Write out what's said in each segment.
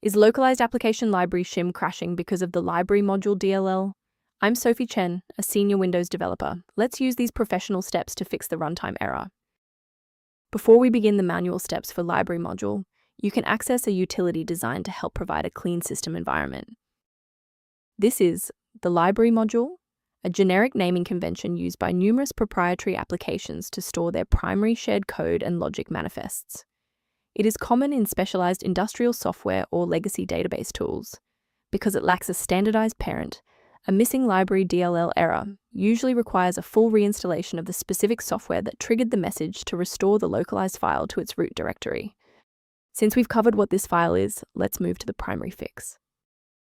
Is Localized Application Library shim crashing because of the library module DLL? I'm Sophie Chen, a senior Windows developer. Let's use these professional steps to fix the runtime error. Before we begin the manual steps for library module, you can access a utility designed to help provide a clean system environment. This is the library module, a generic naming convention used by numerous proprietary applications to store their primary shared code and logic manifests. It is common in specialized industrial software or legacy database tools. Because it lacks a standardized parent, a missing library DLL error usually requires a full reinstallation of the specific software that triggered the message to restore the localized file to its root directory. Since we've covered what this file is, let's move to the primary fix.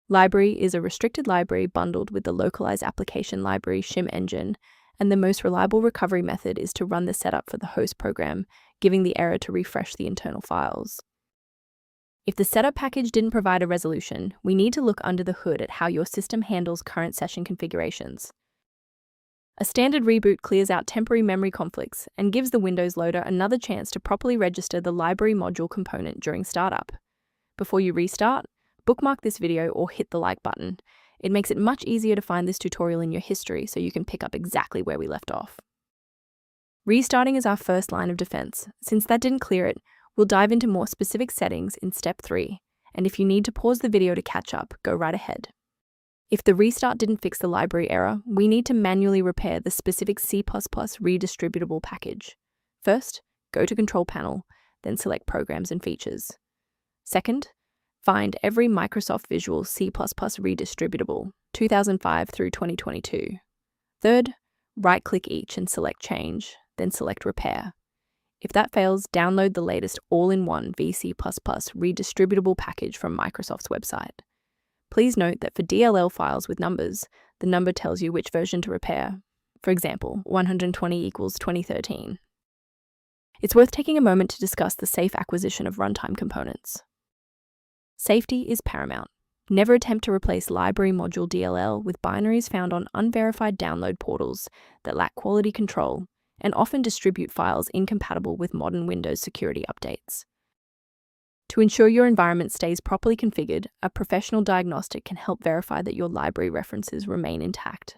Library is a restricted library bundled with the Localized Application Library shim engine, and the most reliable recovery method is to run the setup for the host program, giving the error to refresh the internal files. If the setup package didn't provide a resolution, we need to look under the hood at how your system handles current session configurations. A standard reboot clears out temporary memory conflicts and gives the Windows loader another chance to properly register the library module component during startup. Before you restart, bookmark this video or hit the like button. It makes it much easier to find this tutorial in your history so you can pick up exactly where we left off. Restarting is our first line of defense. Since that didn't clear it, we'll dive into more specific settings in step 3, and if you need to pause the video to catch up, go right ahead. If the restart didn't fix the library error, we need to manually repair the specific C++ redistributable package. First, go to Control Panel, then select Programs and Features. Second, find every Microsoft Visual C++ redistributable, 2005 through 2022. Third, right-click each and select Change, then select Repair. If that fails, download the latest all-in-one VC++ redistributable package from Microsoft's website. Please note that for DLL files with numbers, the number tells you which version to repair. For example, 120 equals 2013. It's worth taking a moment to discuss the safe acquisition of runtime components. Safety is paramount. Never attempt to replace library module DLL with binaries found on unverified download portals that lack quality control and often distribute files incompatible with modern Windows security updates. To ensure your environment stays properly configured, a professional diagnostic can help verify that your library references remain intact.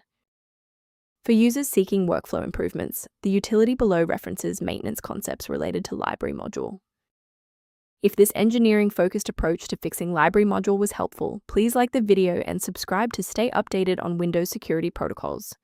For users seeking workflow improvements, the utility below references maintenance concepts related to library module. If this engineering-focused approach to fixing library module was helpful, please like the video and subscribe to stay updated on Windows security protocols.